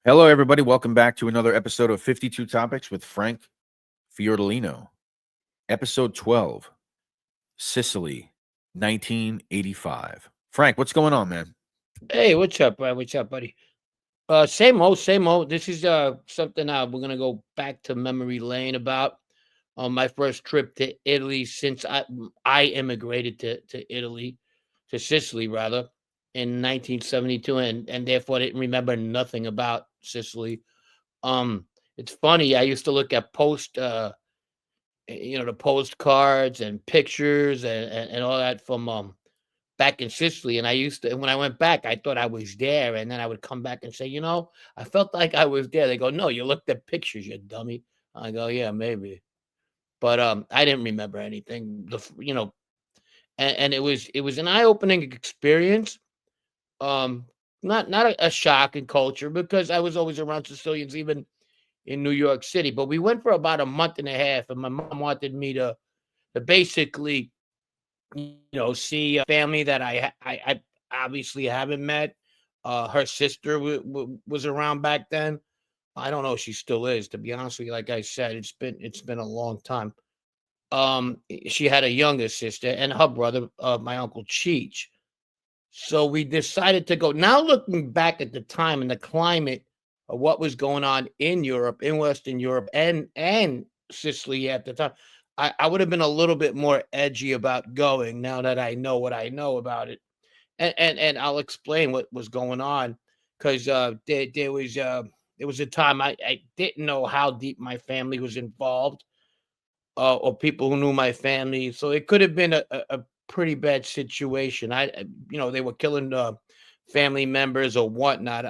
Hello, everybody. Welcome back to another episode of 52 Topics with Frank Fiordolino. Episode 12, Sicily, 1985. Frank, what's going on, man? Hey, what's up, man? What's up, buddy? Same old, same old. This is something we're gonna go back to memory lane about. My first trip to Italy since I immigrated to Italy, to Sicily rather, in 1972, and therefore didn't remember nothing about Sicily. Um, it's funny. I used to look at the postcards and pictures and all that from back in Sicily. And I used to, when I went back, I thought I was there. And then I would come back and say, I felt like I was there. They go, no, you looked at pictures, you dummy. I go, yeah, maybe. But I didn't remember anything. And it was an eye-opening experience. Um, not a shock in culture because I was always around Sicilians, even in New York City. But we went for about a month and a half, and my mom wanted me to basically see a family that I obviously haven't met. Her sister was around back then. I don't know if she still is, to be honest with you. Like I said, it's been a long time. She had a younger sister and her brother, my uncle Cheech. So we decided to go. Now looking back at the time and the climate of what was going on in Europe, in Western Europe, and Sicily at the time, I would have been a little bit more edgy about going now that I know what I know about it. And I'll explain what was going on because there was a time I didn't know how deep my family was involved, or people who knew my family. So it could have been a pretty bad situation. They were killing family members or whatnot.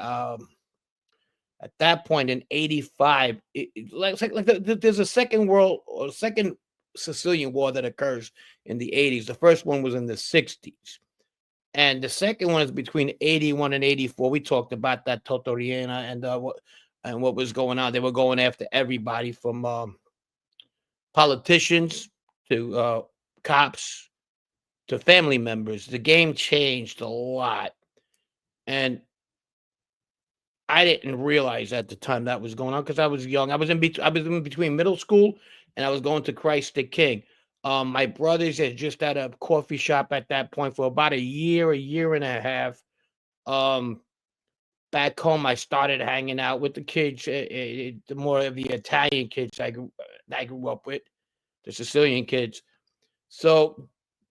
At that point in '85, there's a second Sicilian war that occurs in the '80s. The first one was in the '60s. And the second one is between '81 and '84. We talked about that Totoriana and what was going on. They were going after everybody from politicians to cops to family members. The game changed a lot, and I didn't realize at the time that was going on because I was young. I was in between middle school and I was going to Christ the King. My brothers had just had a coffee shop at that point for about a year and a half. Um, Back home, I started hanging out with the kids, the more of the Italian kids I grew up with, the Sicilian kids. So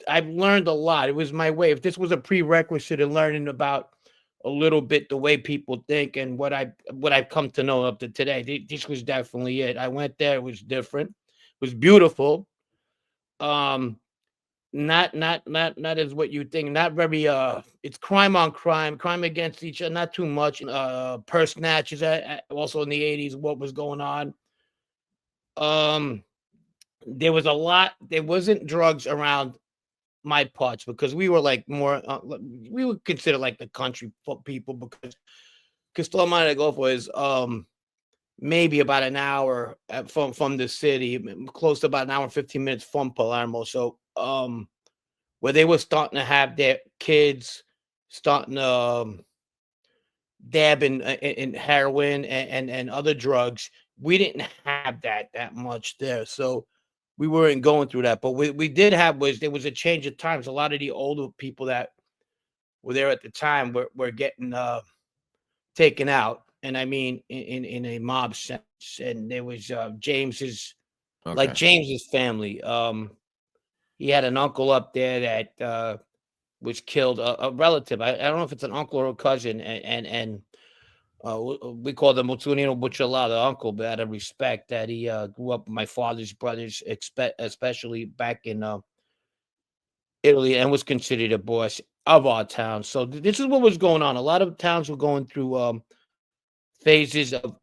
I've learned a lot. It was my way. If this was a prerequisite in learning about a little bit the way people think and what I've come to know up to today, this was definitely it. I went there. It was different. It was beautiful. Um, not as what you think. Not very. It's crime on crime, crime against each other. Not too much. Purse snatches. Also in the '80s, what was going on? Um, there was a lot. There wasn't drugs around my parts because we were like more we would consider like the country people because Castelmine Golf was maybe about an hour from the city, close to about an hour and 15 minutes from Palermo. So where they were starting to have their kids starting to dab in heroin and other drugs. We didn't have that much there. So we weren't going through that. But we did have was there was a change of times. A lot of the older people that were there at the time were getting taken out. And I mean in a mob sense. And there was Okay. James's family. He had an uncle up there that was killed, a relative. I don't know if it's an uncle or a cousin, and we call them Mutsunino Bucciala, the uncle, but out of respect that he grew up with my father's brothers, especially back in Italy, and was considered a boss of our town. So this is what was going on. A lot of towns were going through phases of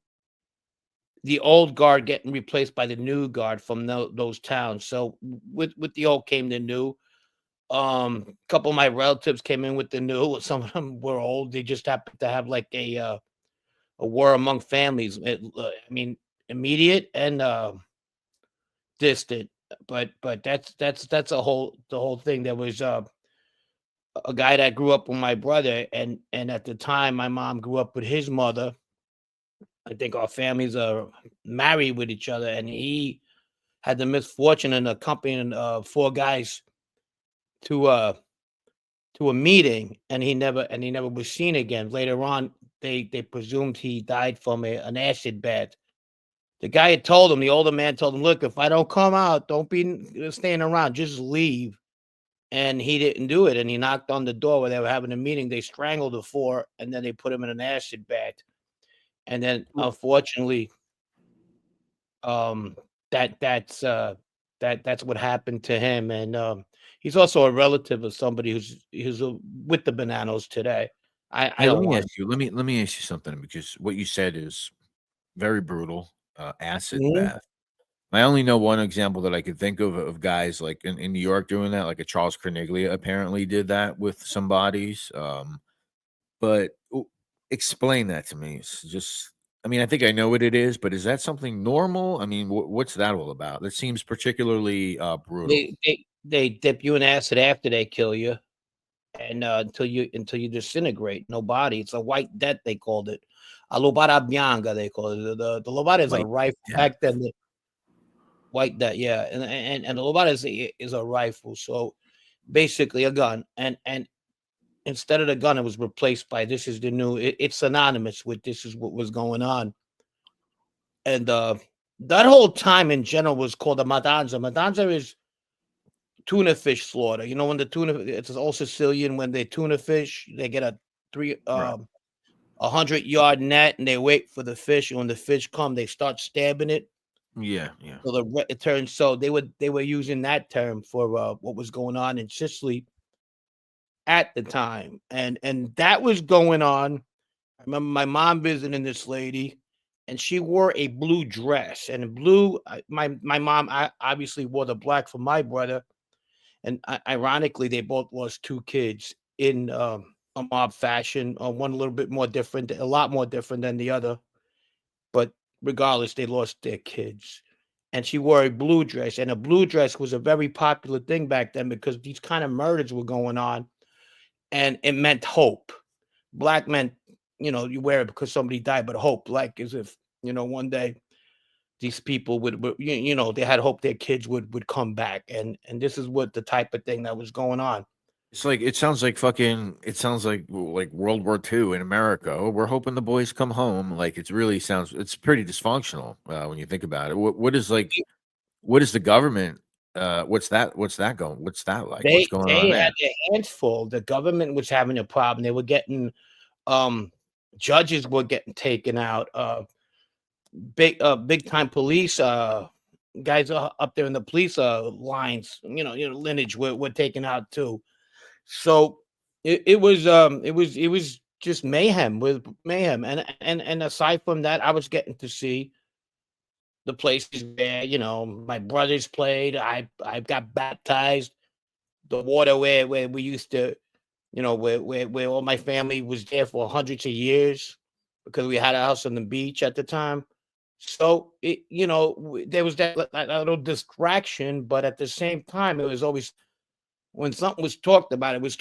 the old guard getting replaced by the new guard from those towns. So with the old came the new. A couple of my relatives came in with the new. Some of them were old. They just happened to have like a war among families. I mean, immediate and distant. But that's the whole thing. There was a guy that grew up with my brother, and at the time, my mom grew up with his mother, I think our families are married with each other, and he had the misfortune in accompanying 4 guys to a meeting, and he never was seen again. Later on, they presumed he died from an acid bath. The guy had told him, the older man told him, "Look, if I don't come out, don't be staying around, just leave." And he didn't do it, and he knocked on the door where they were having a meeting. They strangled the 4, and then they put him in an acid bath. And then, unfortunately, um, that that's, uh, that's what happened to him, and, he's also a relative of somebody who's with the Bananas today. I Hey, let don't me want. ask you. Let me ask you something because what you said is very brutal. Acid Mhm. bath. I only know one example that I could think of guys like in New York doing that. Like a Charles Corniglia apparently did that with some bodies. But explain that to me. It's just, I mean, I think I know what it is, but is that something normal? I mean, what's that all about? That seems particularly brutal. They dip you in acid after they kill you, and, until you disintegrate, no body. It's a white death, they called it. A lobara bianca, they call it. The lobara is a Like rifle. death. Back then, the white death, yeah, and the lobara is a rifle, so basically a gun, and instead of the gun, it was replaced by this is the new it's synonymous with this is what was going on. And that whole time in general was called a madanza. Madanza is tuna fish slaughter. You know, when the tuna it's all Sicilian, when they tuna fish, they get a three Right. 100-yard net and they wait for the fish. And when the fish come, they start stabbing it. Yeah. Yeah. So it turns so they were using that term for what was going on in Sicily at the time. And that was going on. I remember my mom visiting this lady, and she wore a blue dress. And in blue, my mom obviously wore the black for my brother, and ironically, they both lost 2 kids in a mob fashion. One a little bit more different, a lot more different than the other, but regardless, they lost their kids. And she wore a blue dress, and a blue dress was a very popular thing back then because these kind of murders were going on, and it meant hope. Black meant, you wear it because somebody died, but hope, like as if, one day these people would they had hope their kids would come back. And this is what the type of thing that was going on. It's like it sounds like fucking. It sounds like World War II in America. Oh, we're hoping the boys come home. Like it really sounds. It's pretty dysfunctional when you think about it. What is like? What is the government? What's that? What's that going? What's that like? What's going They on had there? their hands full. The government was having a problem. They were getting um judges were getting taken out. Big time police guys up there in the police lines, lineage were taken out too. So it was just mayhem with mayhem. And aside from that, I was getting to see the places where, my brothers played. I got baptized, the water where we used to, where all my family was there for hundreds of years because we had a house on the beach at the time. So there was that little distraction, but at the same time, it was always when something was talked about, it was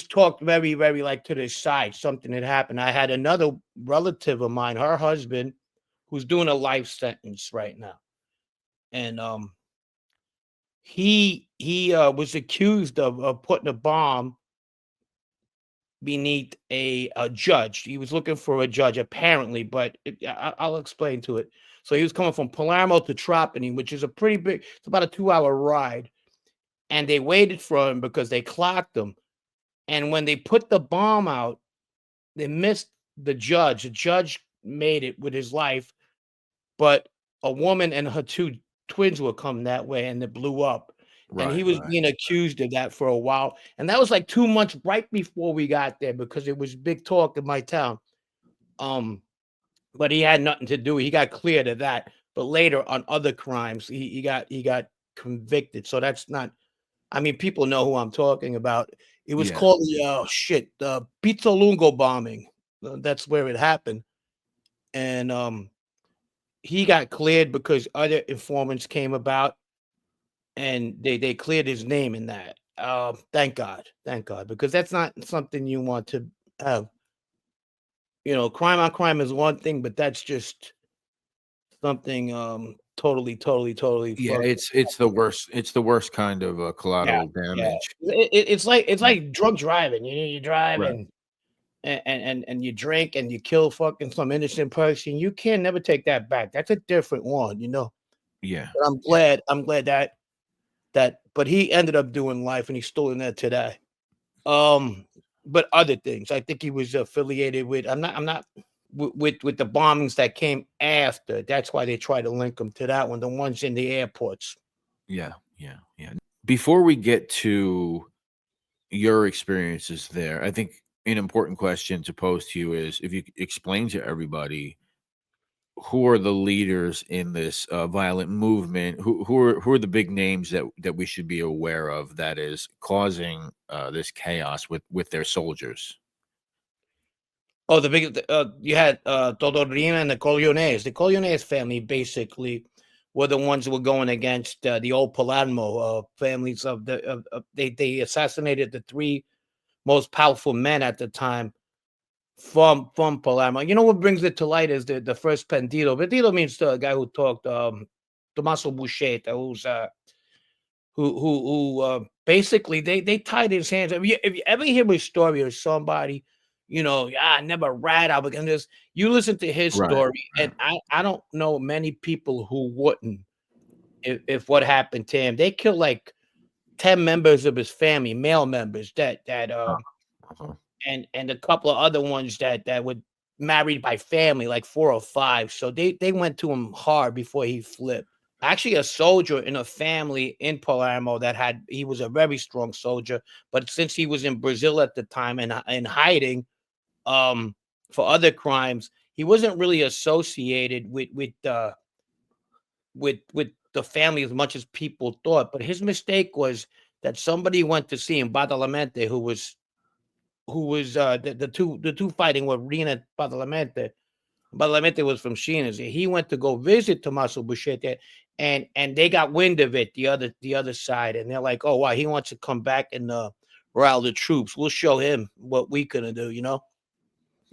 talked very, very like to the side. Something had happened. I had another relative of mine, her husband, who's doing a life sentence right now, and he was accused of putting a bomb beneath a judge. He was looking for a judge apparently, but I'll explain to it. So he was coming from Palermo to Trapani, which is a pretty big. It's about a 2-hour ride, and they waited for him because they clocked him. And when they put the bomb out, they missed the judge. The judge made it with his life, but a woman and her 2 twins were coming that way, and it blew up. And he Right. was Right. being accused of that for a while, and that was, like, 2 months right before we got there because it was big talk in my town. Um, but he had nothing to do. He got cleared of that, but later on other crimes, he got convicted, so that's not. I mean, people know who I'm talking about. It was Yeah. called the Pizzolungo bombing. That's where it happened, and, he got cleared because other informants came about, and they cleared his name in that. Thank God, because that's not something you want to have. crime on crime is one thing, but that's just something totally Yeah, fucked. it's the worst. It's the worst kind of Yeah, collateral yeah. damage. It's Mm. like drunk driving. You drive Right. and you drink and you kill fucking some innocent person. You can never take that back. That's a different one. Yeah. But Yeah. I'm glad that but he ended up doing life and he's still in there today. Um, but other things, I think he was affiliated with. I'm not with the bombings that came after. That's why they try to link him to that one. The ones in the airports. Yeah. Yeah. Yeah. Before we get to your experiences there, I think an important question to pose to you is if you could explain to everybody who are the leaders in this violent movement, who are the big names that we should be aware of that is causing this chaos with their soldiers. Oh, you had Todorina and the Corleones. The Corleones family basically were the ones who were going against the old Palermo families they assassinated the three most powerful men at the time from Palermo. You know what brings it to light is the first Pentito. Pentito means the guy who talked Tommaso Buscetta, who basically they tied his hands. If you ever hear a story of somebody, I never read out because this, you listen to his Right. story, Right. and I don't know many people who wouldn't if what happened to him. They killed like 10 members of his family, male members that Uh-huh. and a couple of other ones that were married by family, like 4 or 5. So they went to him hard before he flipped. Actually, a soldier in a family in Palermo he was a very strong soldier, but since he was in Brazil at the time and in hiding um for other crimes, he wasn't really associated with the family as much as people thought. But his mistake was that somebody went to see him, Badalamenti, who was the two fighting were Rina Badalamenti. Badalamenti was from Sheena's. He went to go visit Tommaso Buscetta, and they got wind of it, the other side, and they're like, "Oh wow, he wants to come back and rile the troops. We'll show him what we gonna do."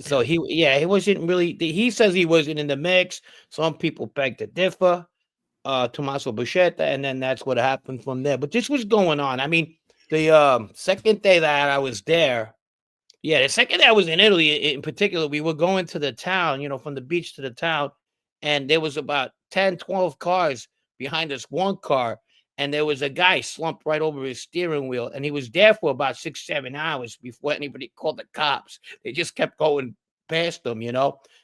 So Yeah. he wasn't really. He says he wasn't in the mix. Some people beg to differ. Tommaso Buscetta, and then that's what happened from there. But this was going on. I mean, the second day that I was there, yeah, the second day I was in Italy, in particular, we were going to the town, from the beach to the town, and there was about 10, 12 cars behind us, one car, and there was a guy slumped right over his steering wheel, and he was there for about 6, 7 hours before anybody called the cops. They just kept going past them.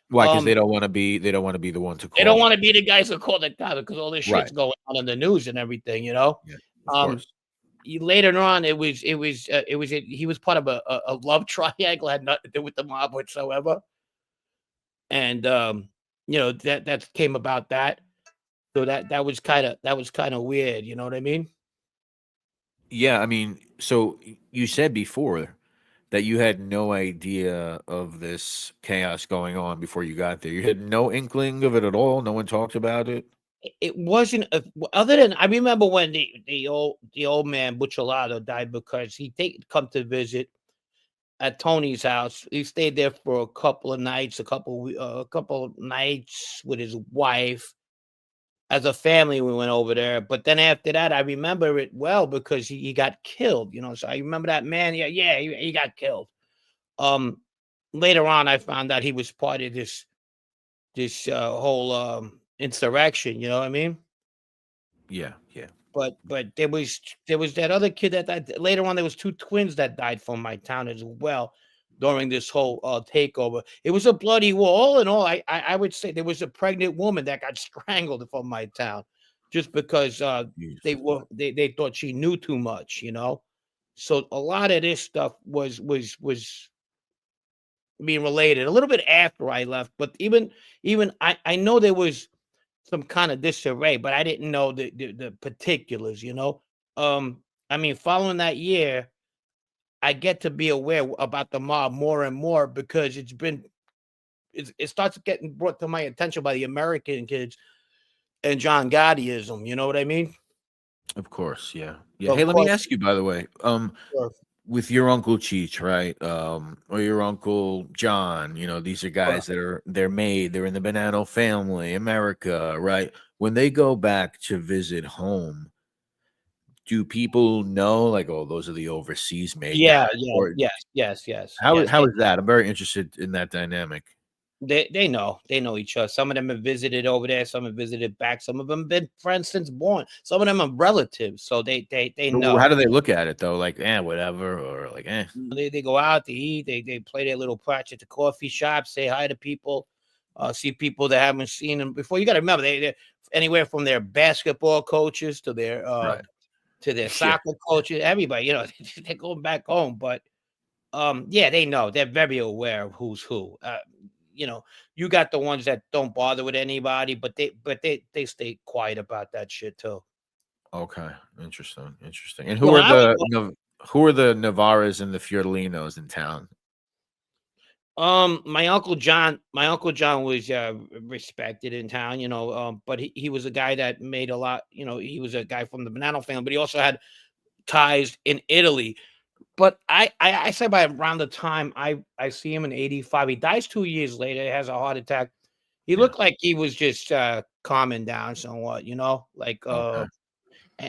Why? Because Um, they don't want to be the one to they don't call. want to be the guys who call the cops because all this Right. shit's going on in the news and everything. Yeah. Of Um, course. Later on, he was part of a love triangle, had nothing to do with the mob whatsoever, and that came about that. So that was kind of weird. You know what I mean? Yeah. I mean, so you said before that you had no idea of this chaos going on before you got there. You had no inkling of it at all. No one talked about it. It wasn't other than I remember when the old man Bucciolato died because he come to visit at Tony's house. He stayed there for a couple of nights, a couple of nights with his wife. As a family, we went over there, but then after that, I remember it well because he got killed. So I remember that man. Yeah, yeah, he got killed. Um, Later on, I found out he was part of this whole insurrection. You know what I mean? Yeah. Yeah. But there was that other kid that died later on. There was two twins that died from my town as well during this whole takeover. It was a bloody war. All in all, I would say there was a pregnant woman that got strangled from my town just because Jeez. they thought she knew too much. So a lot of this stuff was being related a little bit after I left, but even I know there was some kind of disarray, but I didn't know the particulars. I mean, following that year, I get to be aware about the mob more and more because it starts getting brought to my attention by the American kids and John Gottiism. You know what I mean? Of course. Yeah. Yeah. So Hey, of let me course, ask you, by the way. sure. with your Uncle Cheech, right? Or your Uncle John, these are Right. guys they're in the Bonanno family, America, right? When they go back to visit home, do people know, like, oh, those are the overseas made guys? Yeah, yeah, Or yes, yes, yes, how yes. how is that? I'm very interested in that dynamic. They know each other. Some of them have visited over there, some have visited back, some of them been friends since born. Some of them are relatives, so they So how know. do they look at it though? Like, whatever, or like, eh? They go out to eat, they play their little patch at the coffee shop, say hi to people, see people that haven't seen them before. You gotta remember they're anywhere from their basketball coaches Right. to their Yeah. soccer coaches, everybody, they're going back home, but yeah, they know. They're very aware of who's who. You know, you got the ones that don't bother with anybody, but they stay quiet about that shit too. Okay. Interesting. Interesting. And Yeah, who when are I was the Navaras and the Fiordalinos in town? my uncle John was respected in town, but he was a guy that made a lot, he was a guy from the Banana family, but he also had ties in Italy. But I say by around the time I see him in '85, he dies 2 years later. He has a heart attack. He Yeah. looked like he was just calming down somewhat, like Okay.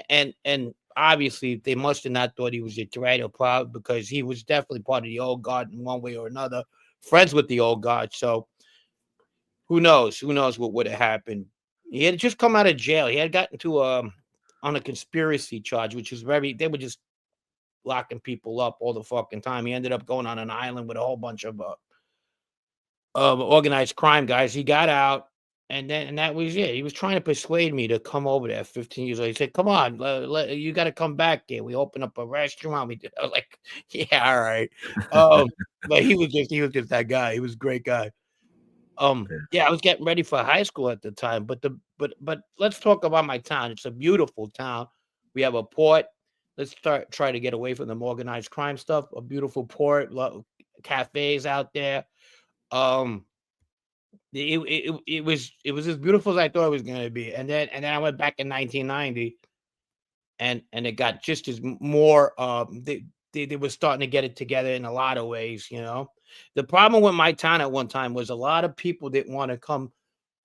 and obviously they must have not thought he was a traitor, proud because he was definitely part of the old guard in one way or another, friends with the old guard. So who knows? Who knows what would have happened? He had just come out of jail. He had gotten to on a conspiracy charge, which is very they were just locking people up all the fucking time. He ended up going on an island with a whole bunch of organized crime guys. He got out, and that was it. He was trying to persuade me to come over there. 15 years old, he said, "Come on, you got to come back here. We open up a restaurant." We did. I was like, "Yeah, all right." But he was just that guy. He was a great guy. Yeah. Yeah, I was getting ready for high school at the time, but let's talk about my town. It's a beautiful town. We have a port. Let's try to get away from the organized crime stuff. A beautiful port, cafes out there. Um, it was as beautiful as I thought it was gonna be. And then I went back in 1990, and it got just as more. They were starting to get it together in a lot of ways. The problem with my town at one time was a lot of people didn't want to come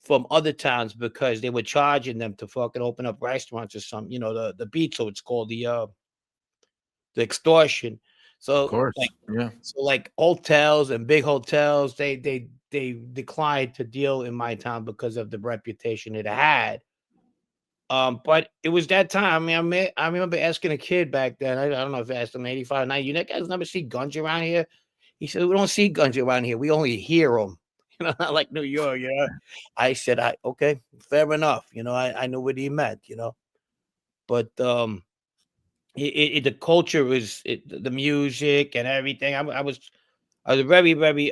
from other towns because they were charging them to fucking open up restaurants or something, the beat, so it's called the extortion. Of So course. like Yeah. hotels and big hotels, they declined to deal in my town because of the reputation it had. But it was that time. I mean, I remember asking a kid back then. I don't know if I asked him 85, 90. You guys never see guns around here? He said, "We don't see guns around here. We only hear them." Not like New York. I said, "I okay, fair enough." I knew what he meant. But the culture was the music and everything. I was very very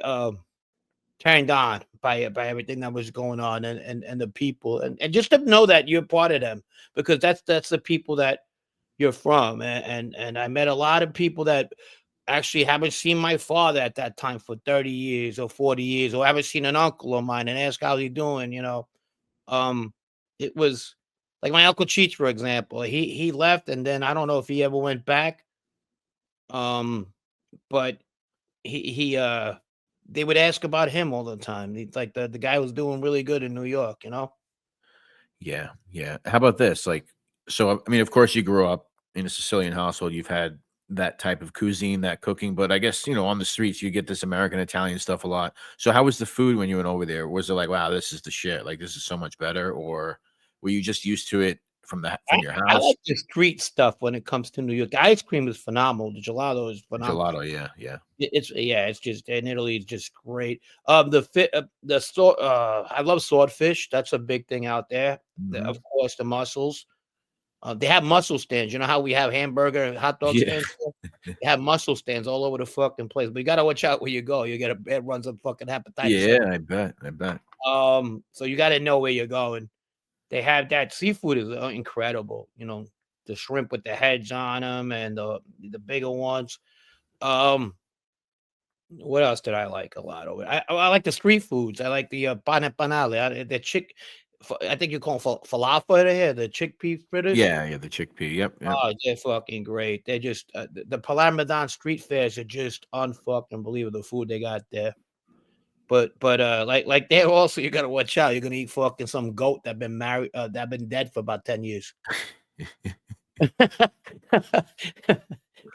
turned on by everything that was going on and the people and just to know that you're part of them because that's the people that you're from and I met a lot of people that actually haven't seen my father at that time for 30 years or 40 years or haven't seen an uncle of mine and ask how he doing. um it was like my uncle Cheech, for example. He left and then I don't know if he ever went back. Um but he they would ask about him all the time. He's like the guy was doing really good in New York. Yeah. Yeah. How about this? Like, so I mean, of course, you grew up in a Sicilian household. You've had that type of cuisine, that cooking, but I guess on the streets you get this American Italian stuff a lot. So how was the food when you went over there? Was it like, wow, this is the shit? Like, this is so much better, or were you just used to it from your I house? like the street stuff when it comes to New York. The ice cream is phenomenal. The gelato is phenomenal. Gelato, yeah, yeah. It's just in Italy, it's just great. I love swordfish. That's a big thing out there. Mhm. Of course, the mussels. They have mussel stands. You know how we have hamburger and hot dog Yeah. stands here? They have mussel stands all over the fucking place. But you gotta watch out where you go. You get a bad runs of fucking hepatitis. Yeah, I bet, I bet. So you gotta know where you're going. They have that seafood is incredible. The shrimp with the heads on them and the bigger ones. Um, what else did I like a lot over? I like the street foods. I like the pane panale. The chick. I think you call them falafel here, the chickpea fritters. Yeah, yeah, the chickpea. Yep, yep. Oh, they're fucking great. They're just the Palermo street fairs are just unfucking believable the food they got there. But like there also you gotta watch out. You're gonna eat fucking some goat that been married that been dead for about 10 years.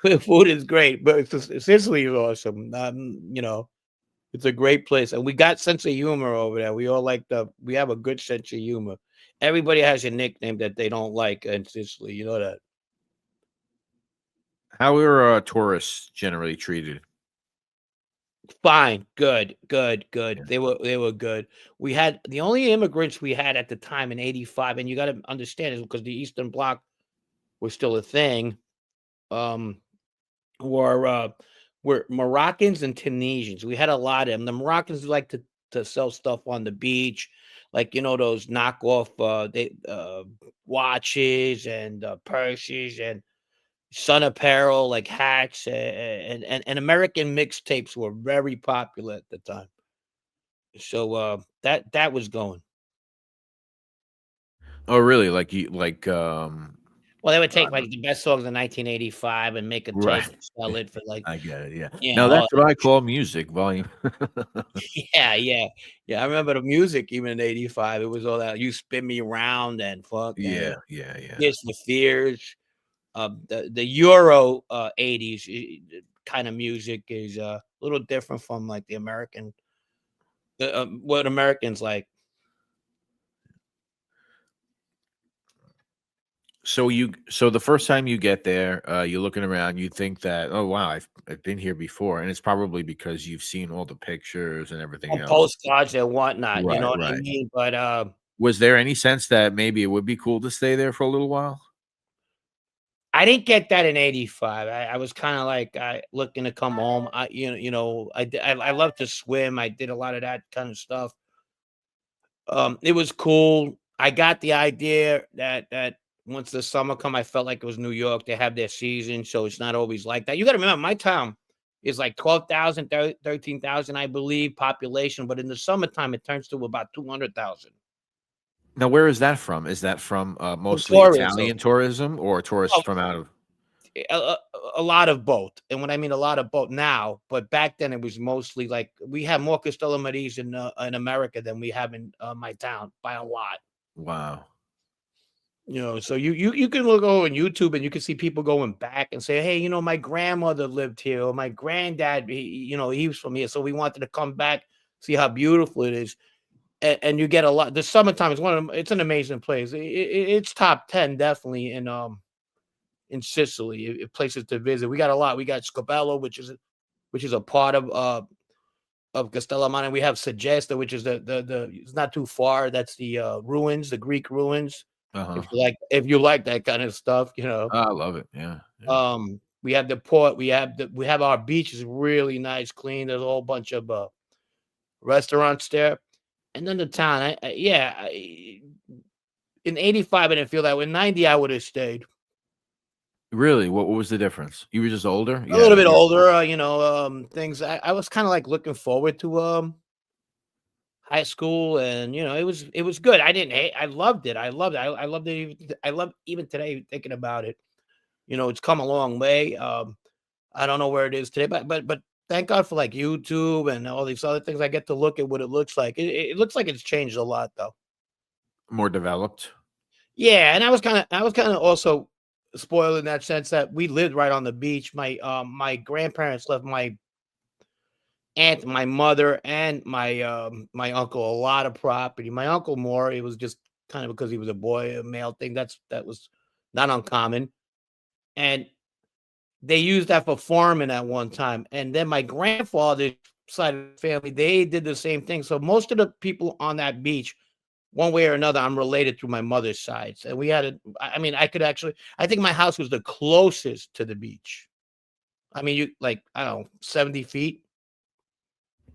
The food is great, but Sicily is awesome. It's a great place, and we got sense of humor over there. We all we have a good sense of humor. Everybody has a nickname that they don't like in Sicily. You know that. How are tourists generally treated? Fine, good, good, good. Yeah. They were good. We had the only immigrants we had at the time in '85, and you got to understand is because the Eastern Bloc was still a thing. Um, were uh, were Moroccans and Tunisians. We had a lot of them. The Moroccans like to sell stuff on the beach, like those knockoff watches and purses and sun apparel like hats and American mixtapes were very popular at the time. So that was going. Oh, really? Like Well, they would I take don't like the best songs in 1985 and make a tape right. and sell it for like I get it, yeah. Now all that's what that. I call music volume. Yeah, yeah, yeah. I remember the music even in '85. It was all that "You Spin Me Around" and fuck and Yeah, yeah, yeah. "Tears for Fears." The Euro '80s kind of music is a little different from like the American, what Americans like. So the first time you get there, you're looking around, you think that, "Oh, wow, I've been here before," and it's probably because you've seen all the pictures and everything On else. postcards and whatnot, you know Right, what I right. mean? But Was there any sense that maybe it would be cool to stay there for a little while? I didn't get that in '85. I was kind of like looking to come home. I love to swim. I did a lot of that kind of stuff. It was cool. I got the idea that once the summer come, I felt like it was New York. They have their season, so it's not always like that. You got to remember, my town is like 12,000, 13,000, I believe, population. But in the summertime, it turns to about 200,000. Now, where is that from? Is that from, mostly Italian Tourism. tourism or tourists Oh, from out of a lot of both. And when I mean a lot of both now, but back then it was mostly like we have more Castello Maris in America than we have in my town by a lot. Wow. So you can look on YouTube and you can see people going back and say, "Hey, my grandmother lived here, or my granddad, he was from here, so we wanted to come back, see how beautiful it is." And you get a lot. The summertime is it's an amazing place. It's top 10 definitely in Sicily, places to visit. We got a lot. We got Scobello, which is a part of Castellamare. We have Segesta, which is the it's not too far. That's the ruins, the Greek ruins. Uh-huh. If you like that kind of stuff. I love it. Yeah, yeah. We have the port. We have our beach is really nice, clean. There's a whole bunch of restaurants there, and then the town. In '85, I didn't feel that way. In '90, I would have stayed. Really? What was the difference? You were just older? A You had little a bit you older, things I was kinda, like, looking forward to, high school, and, it was good. I didn't hate I loved it. I loved it. I loved it I love even today thinking about it. It's come a long way. I don't know where it is today, but thank God for, like, YouTube and all these other things. I get to look at what it looks like. It looks like it's changed a lot, though. more developed? Yeah, and I was kinda also spoiled in that sense that we lived right on the beach. My grandparents left my aunt, my mother, and my uncle a lot of property. My uncle more, it was just kind of because he was a boy, a male thing. That was not uncommon. And they used that for farming at one time. And then my grandfather's side of the family, they did the same thing. So most of the people on that beach, one way or another, I'm related through my mother's sides. And we had I mean, I think my house was the closest to the beach. I mean, I don't know, 70 feet.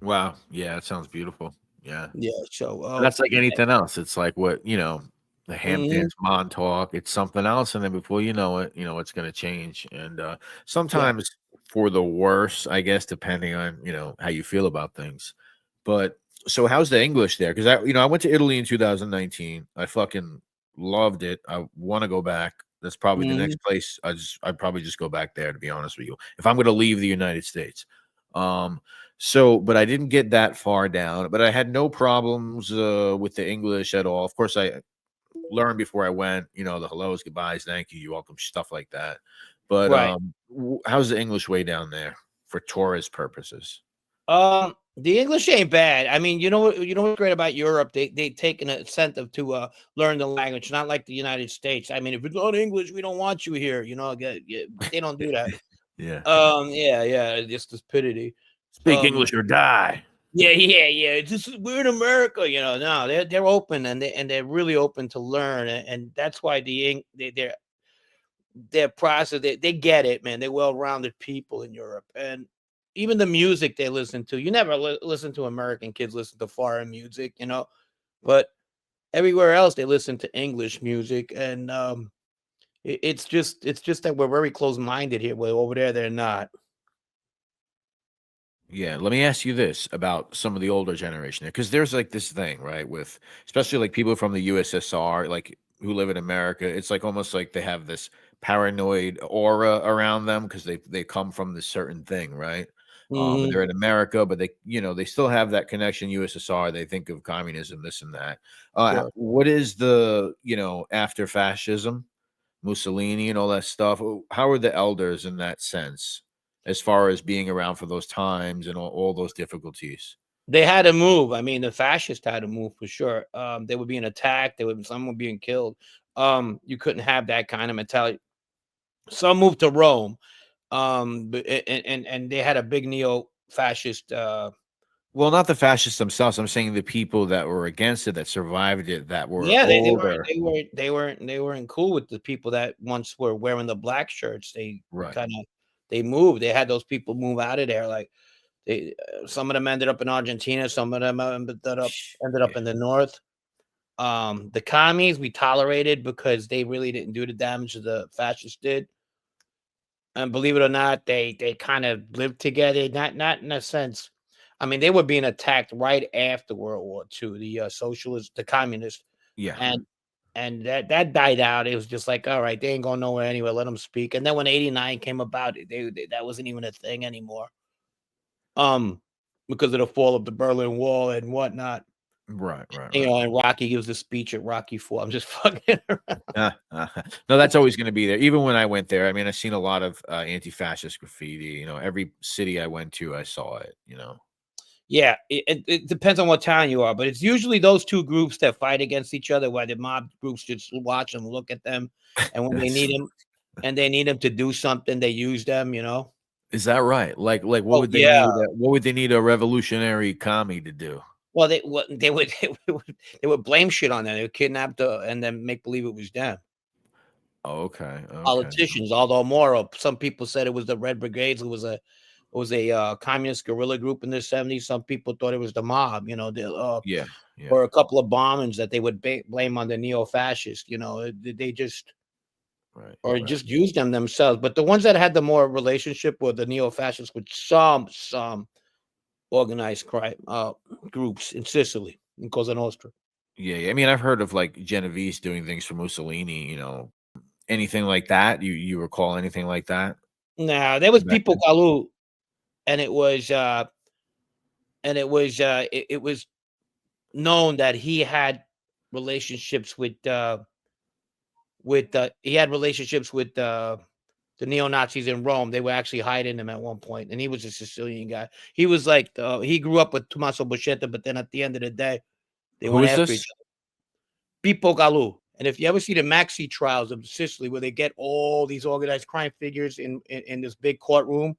Wow. Yeah, that sounds beautiful. Yeah. Yeah. So, But that's like anything else. It's like what, the mhm, Hamptons, Montauk, it's something else, and then before you know it, it's gonna change. And yeah. sometimes for the worse, I guess, depending on, how you feel about things. But So how's the English there? Because I went to Italy in 2019. I fucking loved it. I want to go back. That's probably the next Mhm. place. I'd probably just go back there, to be honest with you, if I'm going to leave the United States. Um, but I didn't get that far down, but I had no problems with the English at all. Of course, I learned before I went, the hellos, goodbyes, thank you, you're welcome, stuff like that. But Right. how's the English way down there for tourist purposes? The English ain't bad. I mean, you know what's great about Europe? They take an incentive to learn the language, not like the United States. I mean, if it's not English, we don't want you here. But they don't do that. Yeah. Yeah, yeah, just the stupidity. Speak English or die. Yeah, yeah, yeah. It's just we're in America, No, they're open and they're really open to learn, and that's why their process they get it, man. They're well-rounded people in Europe, and even the music they listen to. You never listen to American kids listen to foreign music, but everywhere else they listen to English music, and it's just that we're very close-minded here. Where over there they're not. Yeah, let me ask you this about some of the older generation, because there's like this thing, right, with especially like people from the USSR, like who live in America. It's like almost like they have this paranoid aura around them because they come from this certain thing, right? And Hmm. they're in America, but they still have that connection USSR. They think of communism, this and that. Sure. What is the after fascism? Mussolini and all that stuff. How are the elders in that sense, as far as being around for those times and all those difficulties? They had to move. I mean, the fascists had to move for sure. They were being attacked. Some were being killed. You couldn't have that kind of mentality. Some moved to Rome. And they had a big neo-fascist. Well, not the fascists themselves. I'm saying the people that were against it, that survived it, that were Yeah, they weren't older. they weren't cool with the people that once were wearing the black shirts. They Right. kind of they moved. They had those people move out of there. Like some of them ended up in Argentina. Some of them ended up Yeah. in the north. The commies we tolerated because they really didn't do the damage that the fascists did. And believe it or not, they kind of lived together, not in a sense. I mean, they were being attacked right after World War II, the socialists, the communists, Yeah. and that died out. It was just like, all right, they ain't going nowhere anyway. Let them speak. And then when '89 came about, that wasn't even a thing anymore. Um, because of the fall of the Berlin Wall and whatnot. Right. Right. You Right. know, and Rocky gives a speech at Rocky Four. I'm just fucking around. No, that's always going to be there. Even when I went there, I mean, I've seen a lot of anti-fascist graffiti. Every city I went to, I saw it. Yeah, it depends on what town you are, but it's usually those 2 groups that fight against each other, while the mob groups just watch and look at them, and when they That's need them and they need them to do something, they use them. Is that right? Like, what Oh, would they yeah. need? What would they need a revolutionary commie to do? Well, they would they would blame shit on them. They would kidnap and then make believe it was them. Oh, okay, okay. Politicians, although more some people said it was the Red Brigades, it was a communist guerrilla group in the '70s. Some people thought it was the mob, Yeah, yeah. or a couple of bombings that they would blame on the neo-fascists. They just Right, or right. just use them themselves. But the ones that had the more relationship were the neo-fascists with some organized crime groups in Sicily, in Cosa Nostra. Yeah, yeah. I mean, I've heard of like Genovese doing things for Mussolini. Anything like that? You recall anything like that Now there was back people then? Galu, and it was known that he had relationships with the neo Nazis in Rome. They were actually hiding him at one point, and he was a Sicilian guy. He was like he grew up with Tommaso Buscetta, but then at the end of the day, they Who went is after this? each other. Pippo Galu. And if you ever see the Maxi trials of Sicily, where they get all these organized crime figures in this big courtroom,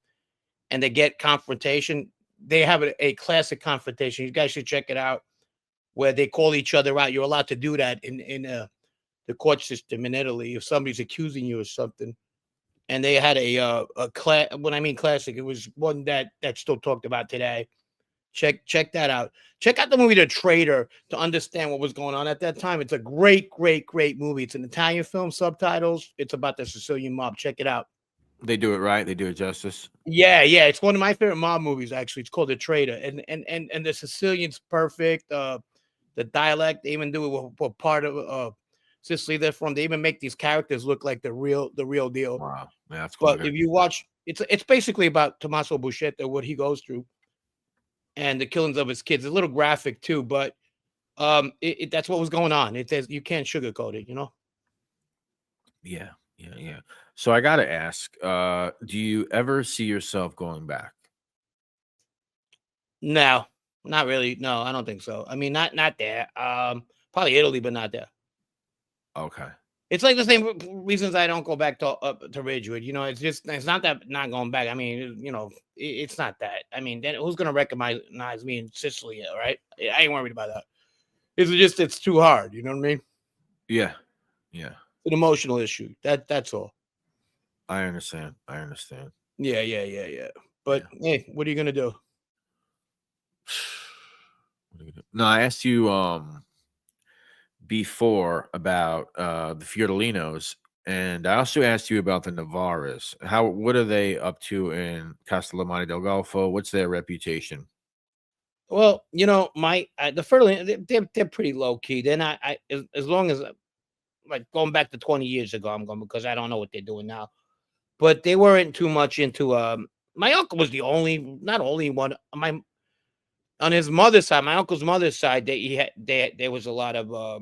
and they get confrontation, they have a classic confrontation. You guys should check it out, where they call each other out. You're allowed to do that in the court system in Italy if somebody's accusing you of something. And they had when I mean classic, it was one that's still talked about today. Check that out. Check out the movie The Traitor to understand what was going on at that time. It's a great, great, great movie. It's an Italian film, subtitles. It's about the Sicilian mob. Check it out. They do it right. They do it justice. Yeah, yeah, it's one of my favorite mob movies, actually. It's called The Traitor, and the Sicilian's perfect. The dialect, they even do it with part of Sicily they're from. They even make these characters look like the real deal. Wow, yeah, that's But quite if you watch, it's basically about Tommaso Buscetta, what he goes through, and the killings of his kids. It's a little graphic too, but that's what was going on. You can't sugarcoat it, you know. Yeah, yeah, yeah. So I gotta ask, do you ever see yourself going back? No, not really. No, I don't think so. I mean, not there. Probably Italy, but not there. Okay. It's like the same reasons I don't go back to Ridgewood. You know, it's not that not going back. I mean, you know, it's not that. I mean, then who's gonna recognize me in Sicily, right? I ain't worried about that. It's too hard. You know what I mean? Yeah, yeah. It's an emotional issue. That's all. I understand. I understand. Yeah, yeah, yeah, yeah. But Yeah. hey, what are you gonna do? What are you gonna do? No, I asked you before about the Fiordalinos, and I also asked you about the Navaras. What are they up to in Castellamare del Golfo? What's their reputation? Well, you know, my the Furley, they're pretty low key. They're not. As long as like going back to 20 years ago, I'm going because I don't know what they're doing now. But they weren't too much into. My uncle was the only, not only one. On his mother's side, my uncle's mother's side, there was a lot of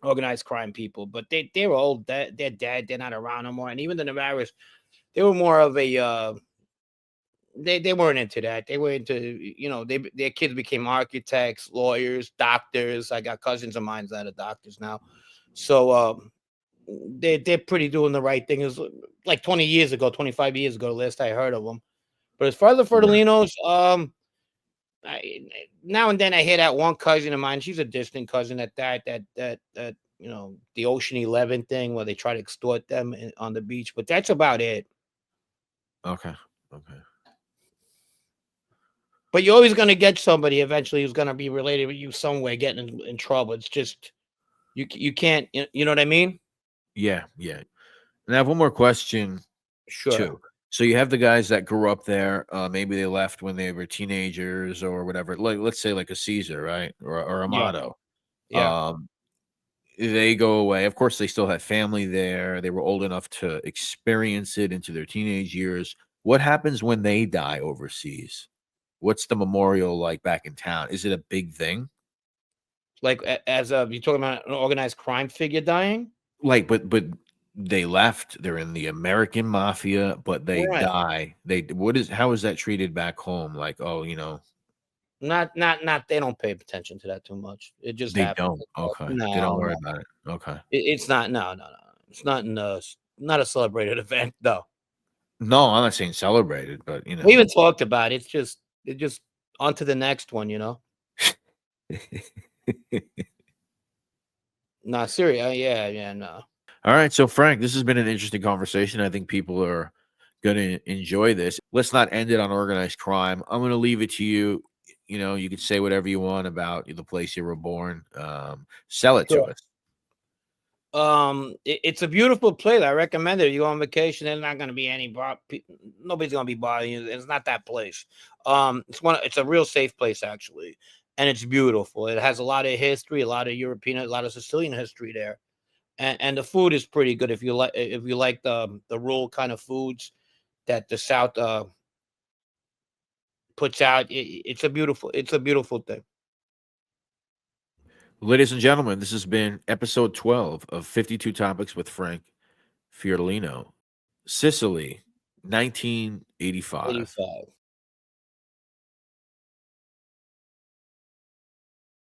organized crime people, but they were old. They're dead. They're not around no more. And even the Navarros, they were more of a. They weren't into that. They were into, you know, their kids became architects, lawyers, doctors. I got cousins of mine that are doctors now. So they're pretty doing the right thing. It was like 20 years ago, 25 years ago, last I heard of them. But as far as the Yeah. Fertilinos, I, now and then I hear that one cousin of mine. She's a distant cousin at that you know, the Ocean 11 thing where they try to extort them on the beach. But that's about it. Okay. Okay. But you're always going to get somebody eventually who's going to be related with you some way, getting in trouble. It's just you can't. You know what I mean? Yeah. Yeah. And I have one more question Sure. too. So you have the guys that grew up there. Maybe they left when they were teenagers or whatever. Like let's say like a Caesar, right, or a Yeah. Motto. Yeah. Um, they go away. Of course, they still have family there. They were old enough to experience it into their teenage years. What happens when they die overseas? What's the memorial like back in town? Is it a big thing? Like as you talking about an organized crime figure dying, Like, but they left. They're in the American Mafia, but they right? die. How is that treated back home? Like, oh, Not. They don't pay attention to that too much. It just they happens. don't. Okay, they don't No, worry no. about it. Okay. It's not. No, no, no. It's not not a celebrated event though. No, I'm not saying celebrated, but We even talked about it. It just on to the next one. You know. Nah, serious. Yeah, yeah, no. All right, so Frank, this has been an interesting conversation. I think people are going to enjoy this. Let's not end it on organized crime. I'm going to leave it to you. You can say whatever you want about the place you were born. Sell it to Sure. us. It's a beautiful place. I recommend it. You go on vacation, there's not going to be nobody's going to be bothering you. It's not that place. It's a real safe place actually, and it's beautiful. It has a lot of history, a lot of European, a lot of Sicilian history there, and the food is pretty good if you like the rural kind of foods that the South puts out. It's a beautiful thing. Ladies and gentlemen, this has been episode 12 of 52 Topics with Frank Fiordolino. Sicily, 1985. 85.